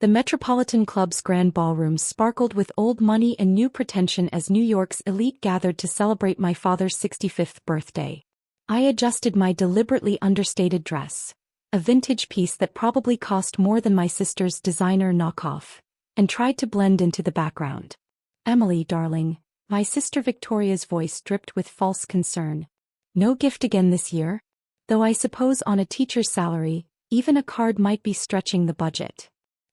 The Metropolitan Club's grand ballroom sparkled with old money and new pretension as New York's elite gathered to celebrate my father's 65th birthday. I adjusted my deliberately understated dress, a vintage piece that probably cost more than my sister's designer knockoff, and tried to blend into the background. "Emily, darling," my sister Victoria's voice dripped with false concern. "No gift again this year? Though I suppose on a teacher's salary, even a card might be stretching the budget."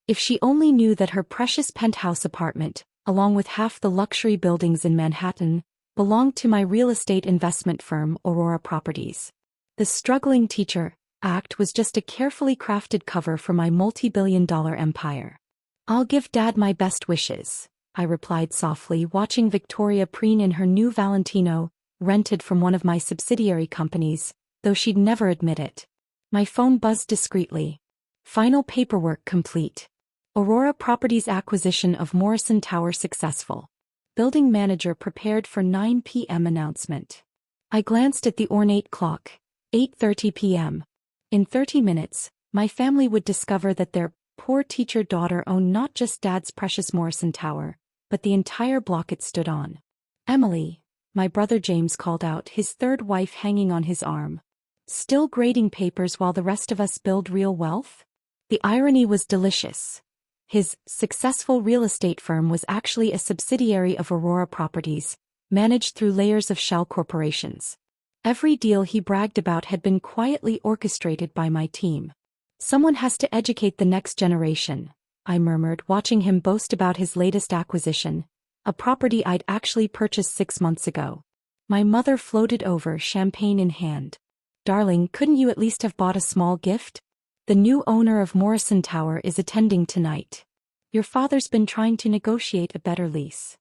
If she only knew that her precious penthouse apartment, along with half the luxury buildings in Manhattan, belonged to my real estate investment firm Aurora Properties. The struggling teacher act was just a carefully crafted cover for my multi-billion-dollar empire. "I'll give Dad my best wishes," I replied softly, watching Victoria preen in her new Valentino, rented from one of my subsidiary companies, though she'd never admit it. My phone buzzed discreetly. Final paperwork complete. Aurora Properties acquisition of Morrison Tower successful. Building manager prepared for 9 p.m. announcement. I glanced at the ornate clock. 8:30 p.m. In 30 minutes, my family would discover that their poor teacher daughter owned not just Dad's precious Morrison Tower, but the entire block it stood on. "Emily," my brother James called out, his third wife hanging on his arm. "Still grading papers while the rest of us build real wealth?" The irony was delicious. His successful real estate firm was actually a subsidiary of Aurora Properties, managed through layers of shell corporations. Every deal he bragged about had been quietly orchestrated by my team. "Someone has to educate the next generation," I murmured, watching him boast about his latest acquisition, a property I'd actually purchased 6 months ago. My mother floated over, champagne in hand. "Darling, couldn't you at least have bought a small gift? The new owner of Morrison Tower is attending tonight. Your father's been trying to negotiate a better lease."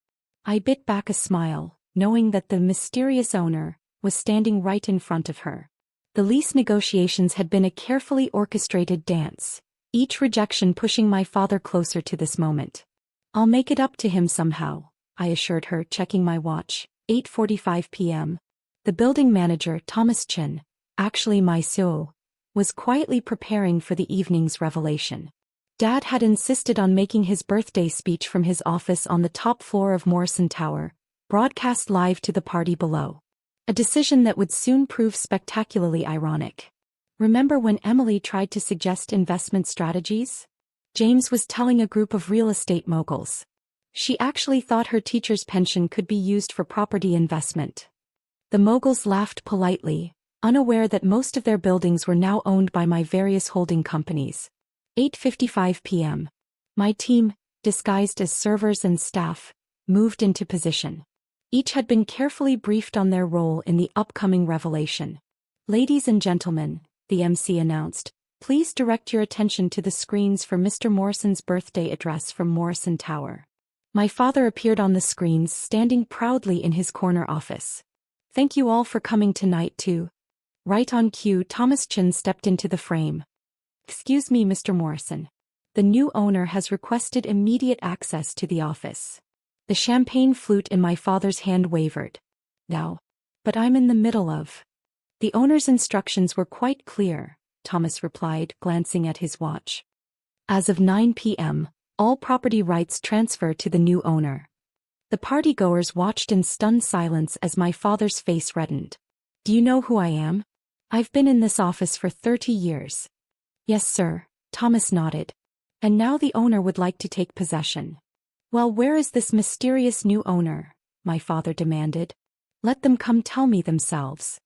I bit back a smile, knowing that the mysterious owner was standing right in front of her. The lease negotiations had been a carefully orchestrated dance, each rejection pushing my father closer to this moment. "I'll make it up to him somehow," I assured her, checking my watch. 8:45 p.m. The building manager, Thomas Chin, actually my CEO, was quietly preparing for the evening's revelation. Dad had insisted on making his birthday speech from his office on the top floor of Morrison Tower, broadcast live to the party below. A decision that would soon prove spectacularly ironic. "Remember when Emily tried to suggest investment strategies?" James was telling a group of real estate moguls. "She actually thought her teacher's pension could be used for property investment." The moguls laughed politely, unaware that most of their buildings were now owned by my various holding companies. 8:55 p.m. My team, disguised as servers and staff, moved into position. Each had been carefully briefed on their role in the upcoming revelation. "Ladies and gentlemen," the MC announced, "please direct your attention to the screens for Mr. Morrison's birthday address from Morrison Tower." My father appeared on the screens, standing proudly in his corner office. "Thank you all for coming tonight too." Right on cue, Thomas Chin stepped into the frame. "Excuse me, Mr. Morrison. The new owner has requested immediate access to the office." The champagne flute in my father's hand wavered. "Now. But I'm in the middle of." "The owner's instructions were quite clear," Thomas replied, glancing at his watch. "As of 9 p.m., all property rights transfer to the new owner." The partygoers watched in stunned silence as my father's face reddened. "Do you know who I am?" "I've been in this office for 30 years. "Yes, sir," Thomas nodded. "And now the owner would like to take possession." "Well, where is this mysterious new owner?" my father demanded. "Let them come tell me themselves."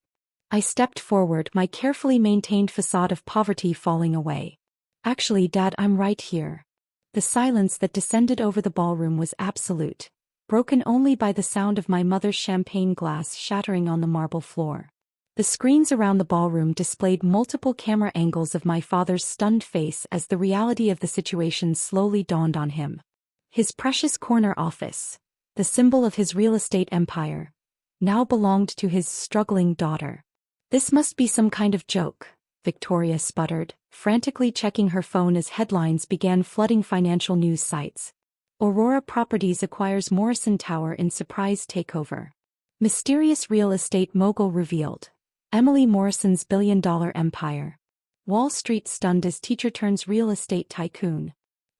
I stepped forward, my carefully maintained facade of poverty falling away. "Actually, Dad, I'm right here." The silence that descended over the ballroom was absolute, broken only by the sound of my mother's champagne glass shattering on the marble floor. The screens around the ballroom displayed multiple camera angles of my father's stunned face as the reality of the situation slowly dawned on him. His precious corner office, the symbol of his real estate empire, now belonged to his struggling daughter. "This must be some kind of joke," Victoria sputtered, frantically checking her phone as headlines began flooding financial news sites. "Aurora Properties acquires Morrison Tower in surprise takeover. Mysterious real estate mogul revealed. Emily Morrison's billion-dollar empire. Wall Street stunned as teacher turns real estate tycoon."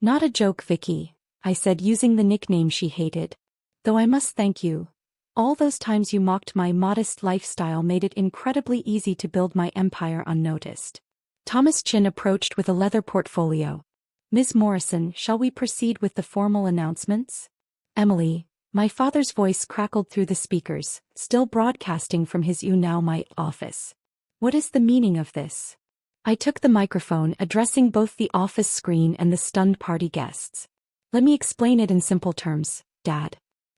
Not a joke, Vicky, I said, using the nickname she hated. Though I must thank you. All those times you mocked my modest lifestyle made it incredibly easy to build my empire unnoticed. Thomas Chin approached with a leather portfolio. Ms. Morrison, shall we proceed with the formal announcements? Emily, my father's voice crackled through the speakers, still broadcasting from his now my office. What is the meaning of this? I took the microphone, addressing both the office screen and the stunned party guests. Let me explain it in simple terms, Dad.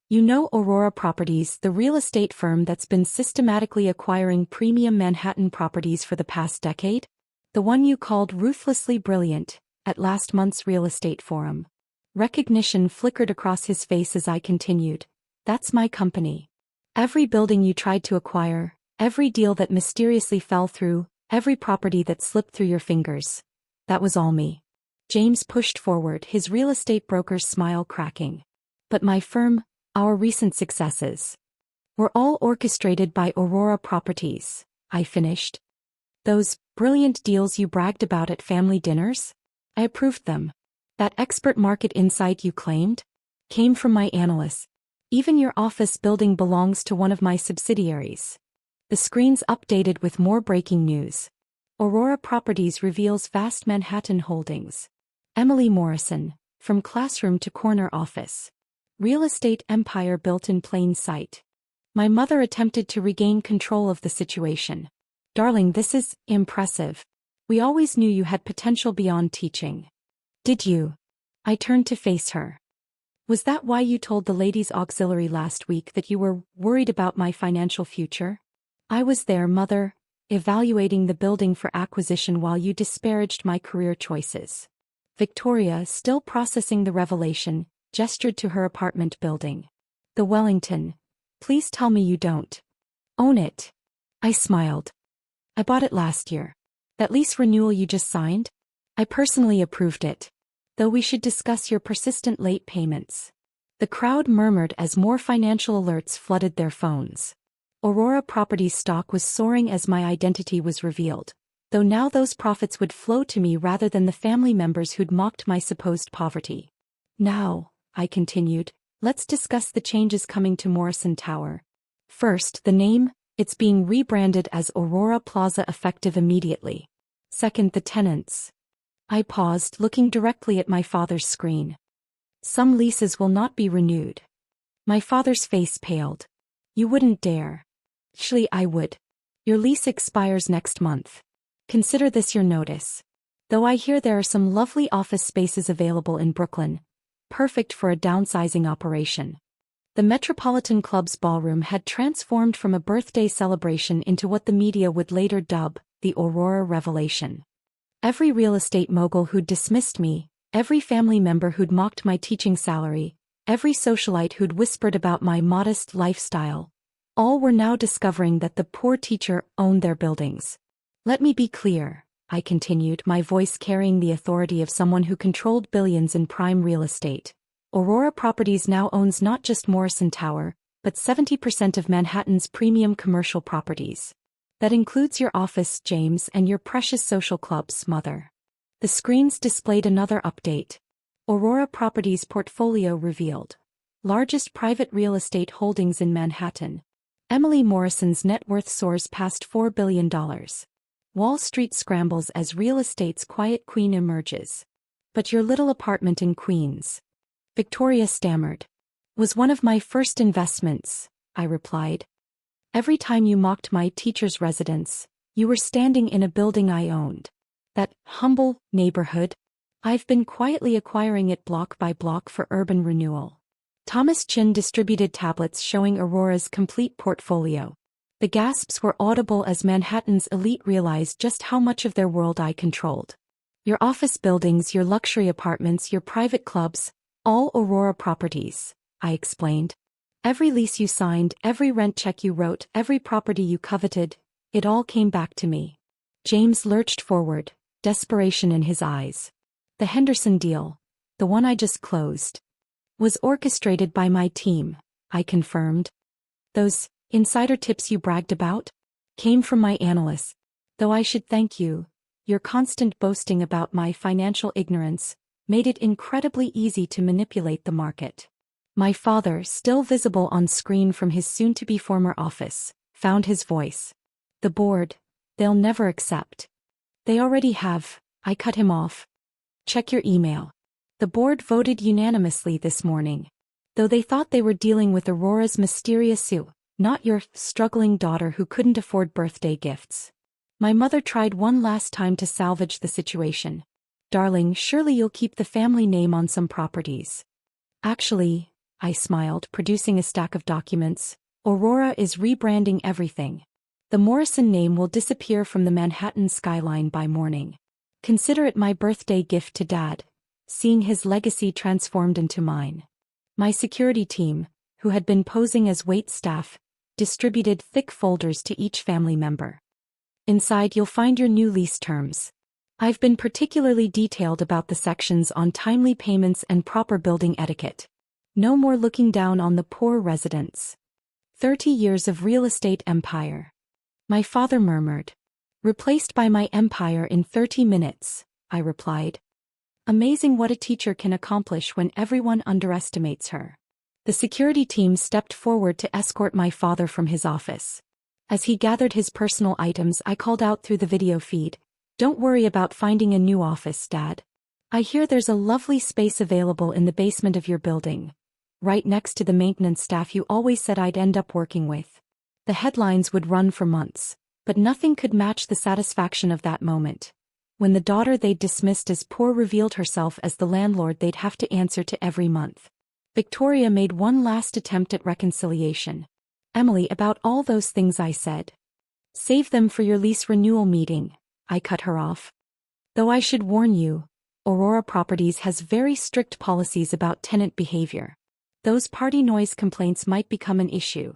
You know Aurora Properties, the real estate firm that's been systematically acquiring premium Manhattan properties for the past decade? The one you called ruthlessly brilliant at last month's real estate forum. Recognition flickered across his face as I continued. That's my company. Every building you tried to acquire, every deal that mysteriously fell through, every property that slipped through your fingers. That was all me. James pushed forward, his real estate broker's smile cracking. But my firm, our recent successes, were all orchestrated by Aurora Properties, I finished. Those brilliant deals you bragged about at family dinners? I approved them. That expert market insight you claimed came from my analysts. Even your office building belongs to one of my subsidiaries. The screens updated with more breaking news. Aurora Properties reveals vast Manhattan holdings. Emily Morrison, from classroom to corner office. Real estate empire built in plain sight. My mother attempted to regain control of the situation. Darling, this is impressive. We always knew you had potential beyond teaching. Did you? I turned to face her. Was that why you told the ladies' auxiliary last week that you were worried about my financial future? I was there, Mother, evaluating the building for acquisition while you disparaged my career choices. Victoria, still processing the revelation, gestured to her apartment building. The Wellington. Please tell me you don't own it. I smiled. I bought it last year. That lease renewal you just signed? I personally approved it. Though we should discuss your persistent late payments. The crowd murmured as more financial alerts flooded their phones. Aurora Properties stock was soaring as my identity was revealed, though now those profits would flow to me rather than the family members who'd mocked my supposed poverty. Now, I continued, let's discuss the changes coming to Morrison Tower. First, the name. It's being rebranded as Aurora Plaza effective immediately. Second, the tenants. I paused, looking directly at my father's screen. Some leases will not be renewed. My father's face paled. You wouldn't dare. Actually, I would. Your lease expires next month. Consider this your notice. Though I hear there are some lovely office spaces available in Brooklyn, perfect for a downsizing operation. The Metropolitan Club's ballroom had transformed from a birthday celebration into what the media would later dub the Aurora Revelation. Every real estate mogul who'd dismissed me, every family member who'd mocked my teaching salary, every socialite who'd whispered about my modest lifestyle, all were now discovering that the poor teacher owned their buildings. Let me be clear, I continued, my voice carrying the authority of someone who controlled billions in prime real estate. Aurora Properties now owns not just Morrison Tower, but 70% of Manhattan's premium commercial properties. That includes your office, James, and your precious social clubs, Mother. The screens displayed another update. Aurora Properties portfolio revealed. Largest private real estate holdings in Manhattan. Emily Morrison's net worth soars past $4 billion. Wall Street scrambles as real estate's quiet queen emerges. But your little apartment in Queens, Victoria stammered, was one of my first investments, I replied. Every time you mocked my teacher's residence, you were standing in a building I owned. That humble neighborhood, I've been quietly acquiring it block by block for urban renewal. Thomas Chin distributed tablets showing Aurora's complete portfolio. The gasps were audible as Manhattan's elite realized just how much of their world I controlled. Your office buildings, your luxury apartments, your private clubs, all Aurora Properties, I explained. Every lease you signed, every rent check you wrote, every property you coveted, it all came back to me. James lurched forward, desperation in his eyes. The Henderson deal, the one I just closed, was orchestrated by my team, I confirmed. Those insider tips you bragged about came from my analysts, though I should thank you. Your constant boasting about my financial ignorance made it incredibly easy to manipulate the market. My father, still visible on screen from his soon-to-be former office, found his voice. The board, they'll never accept. They already have. I cut him off. Check your email. The board voted unanimously this morning. Though they thought they were dealing with Aurora's mysterious Sue, not your struggling daughter who couldn't afford birthday gifts. My mother tried one last time to salvage the situation. Darling, surely you'll keep the family name on some properties. Actually, I smiled, producing a stack of documents. Aurora is rebranding everything. The Morrison name will disappear from the Manhattan skyline by morning. Consider it my birthday gift to Dad, seeing his legacy transformed into mine. My security team, who had been posing as wait staff, distributed thick folders to each family member. Inside you'll find your new lease terms. I've been particularly detailed about the sections on timely payments and proper building etiquette. No more looking down on the poor residents. 30 years of real estate empire. My father murmured. Replaced by my empire in 30 minutes, I replied. Amazing what a teacher can accomplish when everyone underestimates her. The security team stepped forward to escort my father from his office. As he gathered his personal items, I called out through the video feed, "Don't worry about finding a new office, Dad. I hear there's a lovely space available in the basement of your building, right next to the maintenance staff you always said I'd end up working with." The headlines would run for months, but nothing could match the satisfaction of that moment, when the daughter they'd dismissed as poor revealed herself as the landlord they'd have to answer to every month. Victoria made one last attempt at reconciliation. "Emily, about all those things I said. Save them for your lease renewal meeting," I cut her off. "Though I should warn you, Aurora Properties has very strict policies about tenant behavior. Those party noise complaints might become an issue."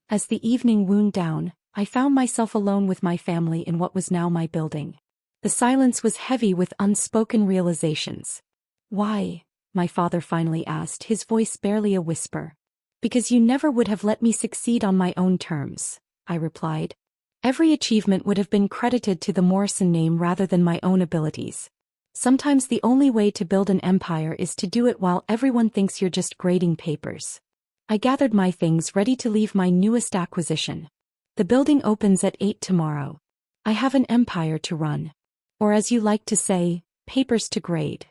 As the evening wound down, I found myself alone with my family in what was now my building. The silence was heavy with unspoken realizations. "Why?" my father finally asked, his voice barely a whisper. "Because you never would have let me succeed on my own terms," I replied. "Every achievement would have been credited to the Morrison name rather than my own abilities. Sometimes the only way to build an empire is to do it while everyone thinks you're just grading papers." I gathered my things ready to leave my newest acquisition. The building opens at 8 tomorrow. I have an empire to run. Or as you like to say, papers to grade.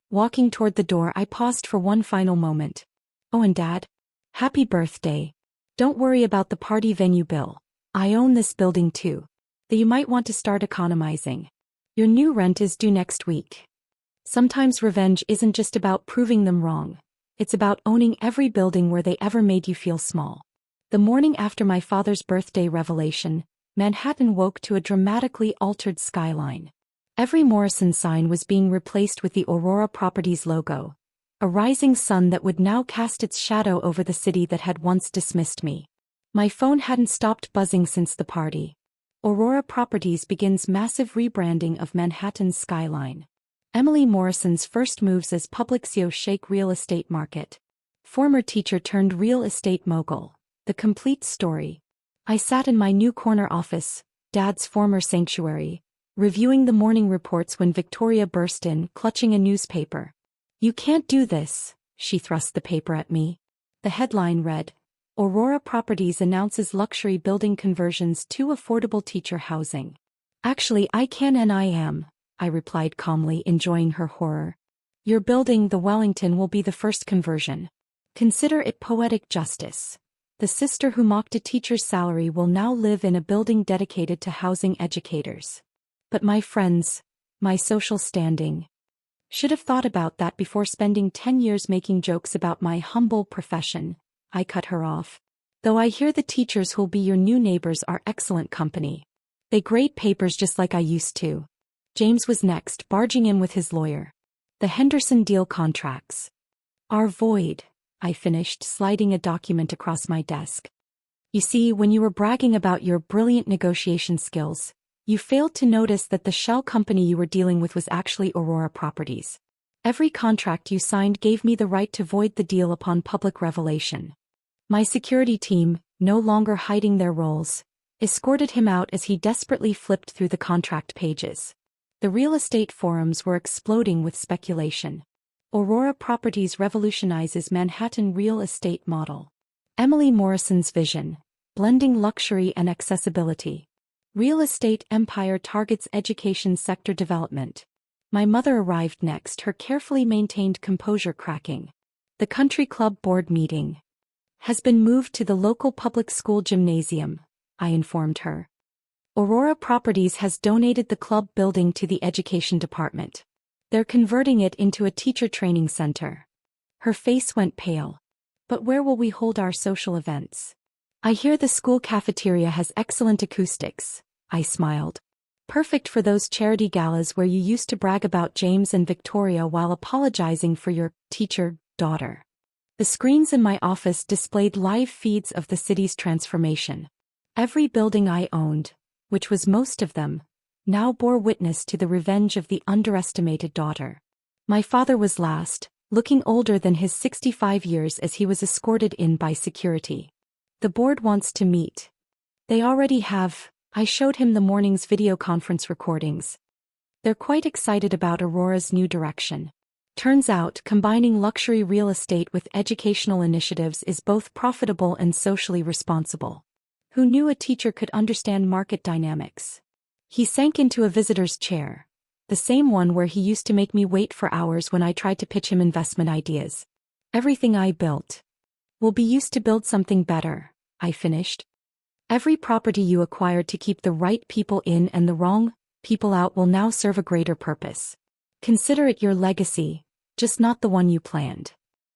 Walking toward the door, I paused for one final moment. "Oh, and Dad, happy birthday. Don't worry about the party venue bill. I own this building too. Though you might want to start economizing. Your new rent is due next week." Sometimes revenge isn't just about proving them wrong. It's about owning every building where they ever made you feel small. The morning after my father's birthday revelation, Manhattan woke to a dramatically altered skyline. Every Morrison sign was being replaced with the Aurora Properties logo, a rising sun that would now cast its shadow over the city that had once dismissed me. My phone hadn't stopped buzzing since the party. Aurora Properties begins massive rebranding of Manhattan's skyline. Emily Morrison's first moves as public CEO shake real estate market. Former teacher turned real estate mogul. The complete story. I sat in my new corner office, Dad's former sanctuary, reviewing the morning reports when Victoria burst in, clutching a newspaper. "You can't do this," she thrust the paper at me. The headline read, "Aurora Properties announces luxury building conversions to affordable teacher housing." "Actually, I can and I am," I replied calmly, enjoying her horror. "Your building, the Wellington, will be the first conversion. Consider it poetic justice. The sister who mocked a teacher's salary will now live in a building dedicated to housing educators." But my friends, my social standing. Should have thought about that before spending 10 years making jokes about my humble profession, I cut her off. "Though I hear the teachers who'll be your new neighbors are excellent company. They grade papers just like I used to." James was next, barging in with his lawyer. "The Henderson deal contracts are void," I finished, sliding a document across my desk. "You see, when you were bragging about your brilliant negotiation skills, you failed to notice that the shell company you were dealing with was actually Aurora Properties. Every contract you signed gave me the right to void the deal upon public revelation." My security team, no longer hiding their roles, escorted him out as he desperately flipped through the contract pages. The real estate forums were exploding with speculation. Aurora Properties revolutionizes Manhattan real estate model. Emily Morrison's vision, blending luxury and accessibility. Real estate empire targets education sector development. My mother arrived next, her carefully maintained composure cracking. The country club board meeting has been moved to the local public school gymnasium, I informed her. Aurora Properties has donated the club building to the education department. They're converting it into a teacher training center. Her face went pale. But where will we hold our social events? I hear the school cafeteria has excellent acoustics, I smiled. Perfect for those charity galas where you used to brag about James and Victoria while apologizing for your teacher daughter. The screens in my office displayed live feeds of the city's transformation. Every building I owned, which was most of them, now bore witness to the revenge of the underestimated daughter. My father was last, looking older than his 65 years as he was escorted in by security. The board wants to meet. They already have. I showed him the morning's video conference recordings. They're quite excited about Aurora's new direction. Turns out, combining luxury real estate with educational initiatives is both profitable and socially responsible. Who knew a teacher could understand market dynamics? He sank into a visitor's chair, the same one where he used to make me wait for hours when I tried to pitch him investment ideas. Everything I built will be used to build something better, I finished. Every property you acquired to keep the right people in and the wrong people out will now serve a greater purpose. Consider it your legacy, just not the one you planned.